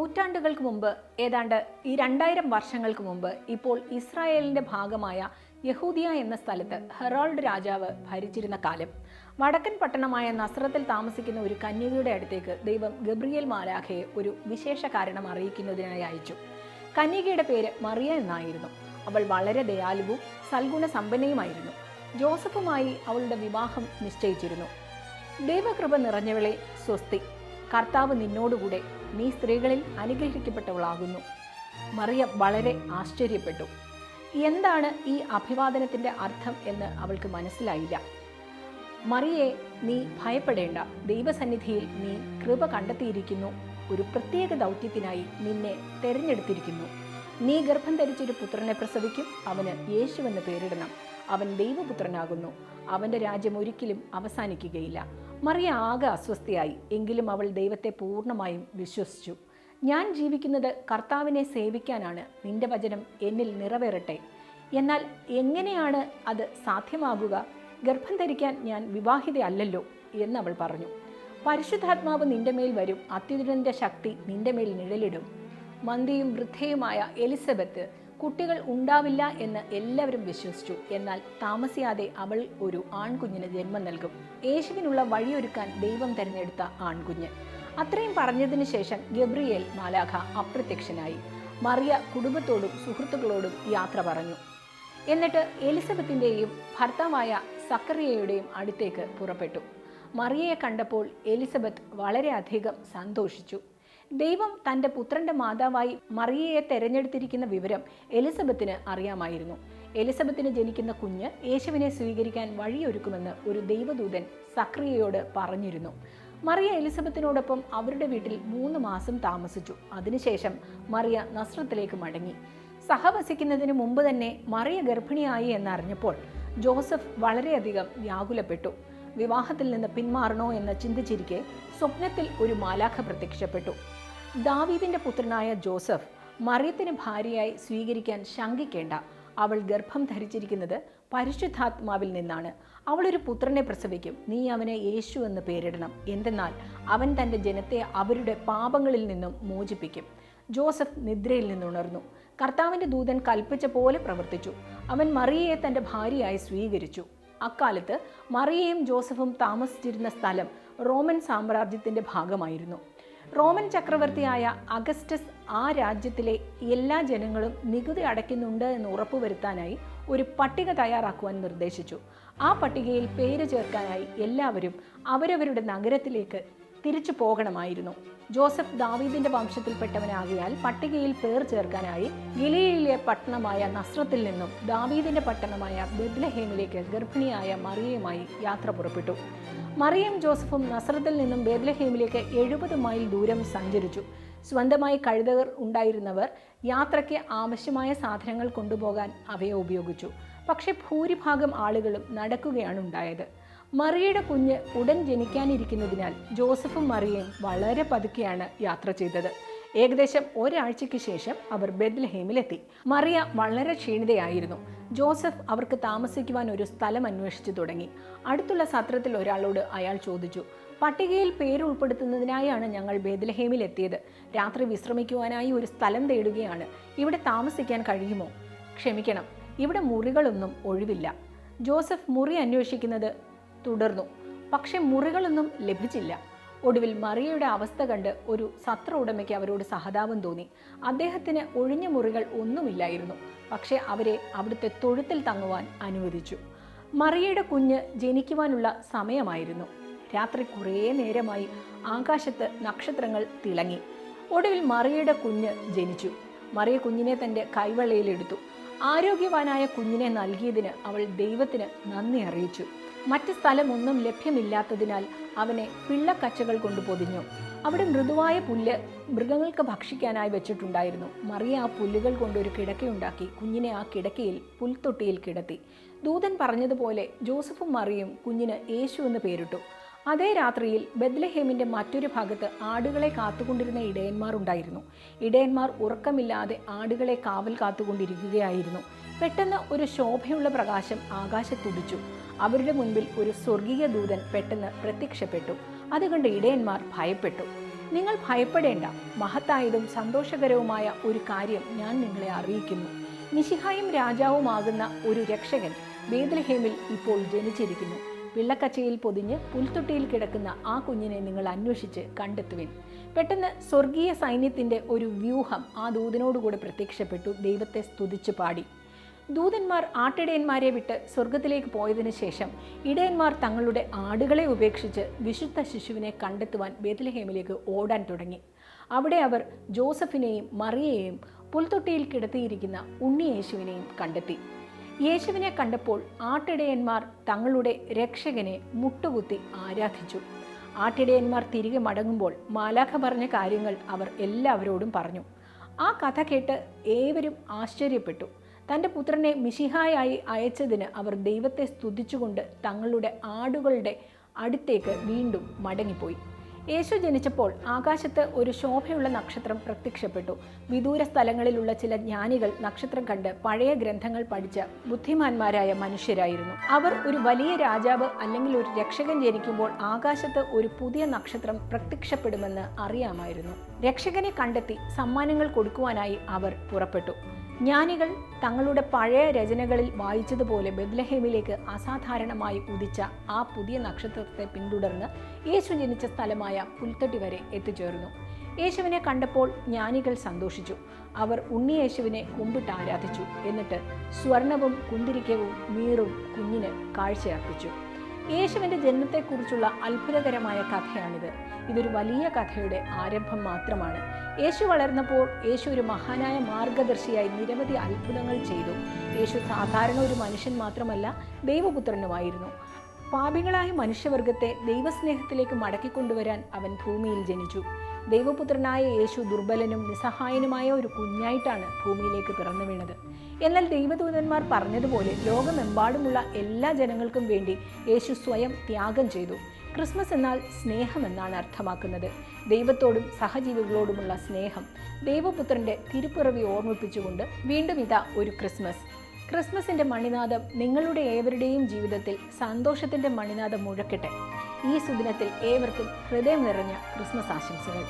നൂറ്റാണ്ടുകൾക്ക് മുമ്പ്, ഏതാണ്ട് 2000 വർഷങ്ങൾക്ക് മുമ്പ്, ഇപ്പോൾ ഇസ്രായേലിന്റെ ഭാഗമായ യഹൂദിയ എന്ന സ്ഥലത്ത് ഹെറോൾഡ് രാജാവ് ഭരിച്ചിരുന്ന കാലം, വടക്കൻ പട്ടണമായ നസ്രത്തിൽ താമസിക്കുന്ന ഒരു കന്യകയുടെ അടുത്തേക്ക് ദൈവം ഗബ്രിയേൽ മാലാഖയെ ഒരു വിശേഷ കാരണം അറിയിക്കുന്നതിനായി അയച്ചു. കന്യകയുടെ പേര് മറിയ എന്നായിരുന്നു. അവൾ വളരെ ദയാലുവും സൽഗുണ സമ്പന്നയുമായിരുന്നു. ജോസഫുമായി അവളുടെ വിവാഹം നിശ്ചയിച്ചിരുന്നു. ദൈവകൃപ നിറഞ്ഞവളെ, സ്വസ്തി, കർത്താവ് നിന്നോടുകൂടെ, നീ സ്ത്രീകളിൽ അനുഗ്രഹിക്കപ്പെട്ടവളാകുന്നു. മറിയ വളരെ ആശ്ചര്യപ്പെട്ടു. എന്താണ് ഈ അഭിവാദനത്തിൻ്റെ അർത്ഥം എന്ന് അവൾക്ക് മനസ്സിലായില്ല. മറിയേ, നീ ഭയപ്പെടേണ്ട, ദൈവസന്നിധിയിൽ നീ കൃപ കണ്ടെത്തിയിരിക്കുന്നു. ഒരു പ്രത്യേക ദൗത്യത്തിനായി നിന്നെ തെരഞ്ഞെടുത്തിരിക്കുന്നു. നീ ഗർഭം ധരിച്ചൊരു പുത്രനെ പ്രസവിക്കും. അവന് യേശുവെന്ന് പേരിടണം. അവൻ ദൈവപുത്രനാകുന്നു. അവൻ്റെ രാജ്യം ഒരിക്കലും അവസാനിക്കുകയില്ല. മറിയ ആകെ അസ്വസ്ഥയായി. എങ്കിലും അവൾ ദൈവത്തെ പൂർണ്ണമായും വിശ്വസിച്ചു. ഞാൻ ജീവിക്കുന്നത് കർത്താവിനെ സേവിക്കാനാണ്. നിന്റെ വചനം എന്നിൽ നിറവേറട്ടെ. എന്നാൽ എങ്ങനെയാണ് അത് സാധ്യമാകുക? ഗർഭം ധരിക്കാൻ ഞാൻ വിവാഹിതയല്ലല്ലോ എന്നവൾ പറഞ്ഞു. പരിശുദ്ധാത്മാവ് നിന്റെ മേൽ വരും. അത്യുന്നതന്റെ ശക്തി നിന്റെ മേൽ നിഴലിടും. മന്ദിയും വൃദ്ധയുമായ എലിസബത്ത് കുട്ടികൾ ഉണ്ടാവില്ല എന്ന് എല്ലാവരും വിശ്വസിച്ചു. എന്നാൽ താമസിയാതെ അവൾ ഒരു ആൺകുഞ്ഞിന് ജന്മം നൽകും. യേശുവിനുള്ള വഴിയൊരുക്കാൻ ദൈവം തിരഞ്ഞെടുത്ത ആൺകുഞ്ഞ്. അത്രയും പറഞ്ഞതിന് ശേഷം ഗബ്രിയേൽ മാലാഖ അപ്രത്യക്ഷനായി. മറിയ കുടുംബത്തോടും സുഹൃത്തുക്കളോടും യാത്ര പറഞ്ഞു. എന്നിട്ട് എലിസബത്തിൻ്റെയും ഭർത്താവായ സക്കറിയയുടെയും അടുത്തേക്ക് പുറപ്പെട്ടു. മറിയയെ കണ്ടപ്പോൾ എലിസബത്ത് വളരെയധികം സന്തോഷിച്ചു. ദൈവം തൻ്റെ പുത്രൻ്റെ മാതാവായി മറിയയെ തെരഞ്ഞെടുത്തിരിക്കുന്ന വിവരം എലിസബത്തിന് അറിയാമായിരുന്നു. എലിസബത്തിന് ജനിക്കുന്ന കുഞ്ഞ് യേശുവിനെ സ്വീകരിക്കാൻ വഴിയൊരുക്കുമെന്ന് ഒരു ദൈവദൂതൻ സക്രിയയോട് പറഞ്ഞിരുന്നു. മറിയ എലിസബത്തിനോടൊപ്പം അവരുടെ വീട്ടിൽ 3 മാസം താമസിച്ചു. അതിനുശേഷം മറിയ നസ്രത്തിലേക്ക് മടങ്ങി. സഹവസിക്കുന്നതിന് മുമ്പ് തന്നെ മറിയ ഗർഭിണിയായി എന്നറിഞ്ഞപ്പോൾ ജോസഫ് വളരെയധികം വ്യാകുലപ്പെട്ടു. വിവാഹത്തിൽ നിന്ന് പിന്മാറണോ എന്ന് ചിന്തിച്ചിരിക്കെ സ്വപ്നത്തിൽ ഒരു മാലാഖ പ്രത്യക്ഷപ്പെട്ടു. ദാവീദിന്റെ പുത്രനായ ജോസഫ്, മറിയത്തിന് ഭാര്യയായി സ്വീകരിക്കാൻ ശങ്കിക്കേണ്ട. അവൾ ഗർഭം ധരിച്ചിരിക്കുന്നത് പരിശുദ്ധാത്മാവിൽ നിന്നാണ്. അവളൊരു പുത്രനെ പ്രസവിക്കും. നീ അവനെ യേശു എന്ന് പേരിടണം. എന്തെന്നാൽ അവൻ തൻ്റെ ജനത്തെ അവരുടെ പാപങ്ങളിൽ നിന്നും മോചിപ്പിക്കും. ജോസഫ് നിദ്രയിൽ നിന്നുണർന്നു. കർത്താവിൻ്റെ ദൂതൻ കൽപ്പിച്ച പോലെ പ്രവർത്തിച്ചു. അവൻ മറിയയെ തൻ്റെ ഭാര്യയായി സ്വീകരിച്ചു. അക്കാലത്ത് മറിയയും ജോസഫും താമസിച്ചിരുന്ന സ്ഥലം റോമൻ സാമ്രാജ്യത്തിൻ്റെ ഭാഗമായിരുന്നു. റോമൻ ചക്രവർത്തിയായ അഗസ്റ്റസ് ആ രാജ്യത്തിലെ എല്ലാ ജനങ്ങളും നികുതി അടയ്ക്കുന്നുണ്ട് എന്ന് ഉറപ്പുവരുത്താനായി ഒരു പട്ടിക തയ്യാറാക്കുവാൻ നിർദ്ദേശിച്ചു. ആ പട്ടികയിൽ പേര് ചേർക്കാനായി എല്ലാവരും അവരവരുടെ നഗരത്തിലേക്ക് തിരിച്ചു പോകണമായിരുന്നു. ജോസഫ് ദാവീദിന്റെ വംശത്തിൽപ്പെട്ടവനാകിയാൽ പട്ടികയിൽ പേർ ചേർക്കാനായി ഗലീലയിലെ പട്ടണമായ നസ്രത്തിൽ നിന്നും ദാവീദിന്റെ പട്ടണമായ ബെത്ലഹേമിലേക്ക് ഗർഭിണിയായ മറിയയുമായി യാത്ര പുറപ്പെട്ടു. മറിയയും ജോസഫും നസ്രത്തിൽ നിന്നും ബെത്ലഹേമിലേക്ക് 70 മൈൽ ദൂരം സഞ്ചരിച്ചു. സ്വന്തമായി കഴുതകൾ ഉണ്ടായിരുന്നവർ യാത്രയ്ക്ക് ആവശ്യമായ സാധനങ്ങൾ കൊണ്ടുപോകാൻ അവയെ ഉപയോഗിച്ചു. പക്ഷെ ഭൂരിഭാഗം ആളുകളും നടക്കുകയാണ് ഉണ്ടായത്. മറിയയുടെ കുഞ്ഞ് ഉടൻ ജനിക്കാനിരിക്കുന്നതിനാൽ ജോസഫും മറിയയും വളരെ പതുക്കെയാണ് യാത്ര ചെയ്തത്. ഏകദേശം ഒരാഴ്ചയ്ക്ക് ശേഷം അവർ ബെത്ലഹേമിലെത്തി. മറിയ വളരെ ക്ഷീണിതയായിരുന്നു. ജോസഫ് അവർക്ക് താമസിക്കുവാൻ ഒരു സ്ഥലം അന്വേഷിച്ചു തുടങ്ങി. അടുത്തുള്ള സത്രത്തിൽ ഒരാളോട് അയാൾ ചോദിച്ചു, പട്ടികയിൽ പേര് ഉൾപ്പെടുത്തുന്നതിനായാണ് ഞങ്ങൾ ബെത്ലഹേമിൽ എത്തിയത്. രാത്രി വിശ്രമിക്കുവാനായി ഒരു സ്ഥലം തേടുകയാണ്. ഇവിടെ താമസിക്കാൻ കഴിയുമോ? ക്ഷമിക്കണം, ഇവിടെ മുറികളൊന്നും ഒഴിവില്ല. ജോസഫ് മുറി അന്വേഷിക്കുന്നത് തുടർന്നു. പക്ഷെ മുറികളൊന്നും ലഭിച്ചില്ല. ഒടുവിൽ മറിയയുടെ അവസ്ഥ കണ്ട് ഒരു സത്ര ഉടമയ്ക്ക് അവരോട് സഹതാപം തോന്നി. അദ്ദേഹത്തിന് ഒഴിഞ്ഞ മുറികൾ ഒന്നുമില്ലായിരുന്നു. പക്ഷെ അവരെ അവിടുത്തെ തൊഴുത്തിൽ തങ്ങുവാൻ അനുവദിച്ചു. മറിയയുടെ കുഞ്ഞ് ജനിക്കുവാനുള്ള സമയമായിരുന്നു. രാത്രി കുറേ നേരമായി ആകാശത്ത് നക്ഷത്രങ്ങൾ തിളങ്ങി. ഒടുവിൽ മറിയയുടെ കുഞ്ഞ് ജനിച്ചു. മറിയ കുഞ്ഞിനെ തൻ്റെ കൈവെള്ളയിലെടുത്തു. ആരോഗ്യവാനായ കുഞ്ഞിനെ നൽകിയതിന് അവൾ ദൈവത്തിന് നന്ദി അറിയിച്ചു. മറ്റ് സ്ഥലമൊന്നും ലഭ്യമില്ലാത്തതിനാൽ അവനെ പിള്ളക്കച്ചകൾ കൊണ്ട് പൊതിഞ്ഞു. അവിടെ മൃദുവായ പുല്ല് മൃഗങ്ങൾക്ക് ഭക്ഷിക്കാനായി വെച്ചിട്ടുണ്ടായിരുന്നു. മറിയ ആ പുല്ലുകൾ കൊണ്ടൊരു കിടക്കയുണ്ടാക്കി കുഞ്ഞിനെ ആ കിടക്കയിൽ പുൽത്തൊട്ടിയിൽ കിടത്തി. ദൂതൻ പറഞ്ഞതുപോലെ ജോസഫും മറിയയും കുഞ്ഞിന് യേശു എന്ന് പേരിട്ടു. അതേ രാത്രിയിൽ ബെത്ലഹേമിൻ്റെ മറ്റൊരു ഭാഗത്ത് ആടുകളെ കാത്തുകൊണ്ടിരുന്ന ഇടയന്മാർ ഉണ്ടായിരുന്നു. ഇടയന്മാർ ഉറക്കമില്ലാതെ ആടുകളെ കാവൽ കാത്തുകൊണ്ടിരിക്കുകയായിരുന്നു. പെട്ടെന്ന് ഒരു ശോഭയുള്ള പ്രകാശം ആകാശത്തുടിച്ചു. അവരുടെ മുൻപിൽ ഒരു സ്വർഗീയ ദൂതൻ പെട്ടെന്ന് പ്രത്യക്ഷപ്പെട്ടു. അതുകണ്ട് ഇടയന്മാർ ഭയപ്പെട്ടു. നിങ്ങൾ ഭയപ്പെടേണ്ട, മഹത്തായതും സന്തോഷകരവുമായ ഒരു കാര്യം ഞാൻ നിങ്ങളെ അറിയിക്കുന്നു. മിശിഹായും രാജാവുമാകുന്ന ഒരു രക്ഷകൻ ബേത്ലഹേമിൽ ഇപ്പോൾ ജനിച്ചിരിക്കുന്നു. വെള്ളക്കച്ചയിൽ പൊതിഞ്ഞ് പുൽത്തൊട്ടിയിൽ കിടക്കുന്ന ആ കുഞ്ഞിനെ നിങ്ങൾ അന്വേഷിച്ച് കണ്ടെത്തുവിൻ. പെട്ടെന്ന് സ്വർഗീയ സൈന്യത്തിൻ്റെ ഒരു വ്യൂഹം ആ ദൂതനോടുകൂടെ പ്രത്യക്ഷപ്പെട്ടു ദൈവത്തെ സ്തുതിച്ചു പാടി. ദൂതന്മാർ ആട്ടിടയന്മാരെ വിട്ട് സ്വർഗത്തിലേക്ക് പോയതിനു ശേഷം ഇടയന്മാർ തങ്ങളുടെ ആടുകളെ ഉപേക്ഷിച്ച് വിശുദ്ധ ശിശുവിനെ കണ്ടെത്തുവാൻ ബേത്ലഹേമിലേക്ക് ഓടാൻ തുടങ്ങി. അവിടെ അവർ ജോസഫിനെയും മറിയയെയും പുൽത്തൊട്ടിയിൽ കിടത്തിയിരിക്കുന്ന ഉണ്ണിയേശുവിനെയും കണ്ടെത്തി. യേശുവിനെ കണ്ടപ്പോൾ ആട്ടിടയന്മാർ തങ്ങളുടെ രക്ഷകനെ മുട്ടുകുത്തി ആരാധിച്ചു. ആട്ടിടയന്മാർ തിരികെ മടങ്ങുമ്പോൾ മാലാഖ പറഞ്ഞ കാര്യങ്ങൾ അവർ എല്ലാവരോടും പറഞ്ഞു. ആ കഥ കേട്ട് ഏവരും ആശ്ചര്യപ്പെട്ടു. തൻ്റെ പുത്രനെ മിശിഹായായി അയച്ചതിന് അവർ ദൈവത്തെ സ്തുതിച്ചുകൊണ്ട് തങ്ങളുടെ ആടുകളുടെ അടുത്തേക്ക് വീണ്ടും മടങ്ങിപ്പോയി. യേശു ജനിച്ചപ്പോൾ ആകാശത്ത് ഒരു ശോഭയുള്ള നക്ഷത്രം പ്രത്യക്ഷപ്പെട്ടു. വിദൂര സ്ഥലങ്ങളിലുള്ള ചില ജ്ഞാനികൾ നക്ഷത്രം കണ്ട് പഴയ ഗ്രന്ഥങ്ങൾ പഠിച്ച ബുദ്ധിമാന്മാരായ മനുഷ്യരായിരുന്നു. അവർ ഒരു വലിയ രാജാവ് അല്ലെങ്കിൽ ഒരു രക്ഷകൻ ജനിക്കുമ്പോൾ ആകാശത്ത് ഒരു പുതിയ നക്ഷത്രം പ്രത്യക്ഷപ്പെടുമെന്ന് അറിയാമായിരുന്നു. രക്ഷകനെ കണ്ടെത്തി സമ്മാനങ്ങൾ കൊടുക്കുവാനായി അവർ പുറപ്പെട്ടു. ജ്ഞാനികൾ തങ്ങളുടെ പഴയ രചനകളിൽ വായിച്ചതുപോലെ ബെത്ലഹേമിലേക്ക് അസാധാരണമായി ഉദിച്ച ആ പുതിയ നക്ഷത്രത്തെ പിന്തുടർന്ന് യേശു ജനിച്ച സ്ഥലമായ പുൽത്തൊട്ടി വരെ എത്തിച്ചേർന്നു. യേശുവിനെ കണ്ടപ്പോൾ ജ്ഞാനികൾ സന്തോഷിച്ചു. അവർ ഉണ്ണിയേശുവിനെ കുമ്പിട്ട് ആരാധിച്ചു. എന്നിട്ട് സ്വർണവും കുന്തിരിക്കവും മീറും കുഞ്ഞിന് കാഴ്ചയർപ്പിച്ചു. യേശുവിൻ്റെ ജന്മത്തെക്കുറിച്ചുള്ള അത്ഭുതകരമായ കഥയാണിത്. ഇതൊരു വലിയ കഥയുടെ ആരംഭം മാത്രമാണ്. യേശു വളർന്നപ്പോൾ യേശു ഒരു മഹാനായ മാർഗദർശിയായി നിരവധി അത്ഭുതങ്ങൾ ചെയ്തു. യേശു സാധാരണ ഒരു മനുഷ്യൻ മാത്രമല്ല, ദൈവപുത്രനുമായിരുന്നു. പാപികളായ മനുഷ്യവർഗത്തെ ദൈവസ്നേഹത്തിലേക്ക് മടക്കിക്കൊണ്ടുവരാൻ അവൻ ഭൂമിയിൽ ജനിച്ചു. ദൈവപുത്രനായ യേശു ദുർബലനും നിസ്സഹായനുമായ ഒരു കുഞ്ഞായിട്ടാണ് ഭൂമിയിലേക്ക് പിറന്നു വീണത്. എന്നാൽ ദൈവദൂതന്മാർ പറഞ്ഞതുപോലെ ലോകമെമ്പാടുമുള്ള എല്ലാ ജനങ്ങൾക്കും വേണ്ടി യേശു സ്വയം ത്യാഗം ചെയ്തു. ക്രിസ്മസ് എന്നാൽ സ്നേഹമെന്നാണ് അർത്ഥമാക്കുന്നത്. ദൈവത്തോടും സഹജീവികളോടുമുള്ള സ്നേഹം. ദൈവപുത്രൻ്റെ തിരുപ്പിറവി ഓർമ്മിപ്പിച്ചുകൊണ്ട് വീണ്ടും ഇതാ ഒരു ക്രിസ്മസ്. ക്രിസ്മസിൻ്റെ മണിനാദം നിങ്ങളുടെ ഏവരുടെയും ജീവിതത്തിൽ സന്തോഷത്തിൻ്റെ മണിനാദം മുഴക്കട്ടെ. ഈ സുദിനത്തിൽ ഏവർക്കും ഹൃദയം നിറഞ്ഞ ക്രിസ്മസ് ആശംസകൾ.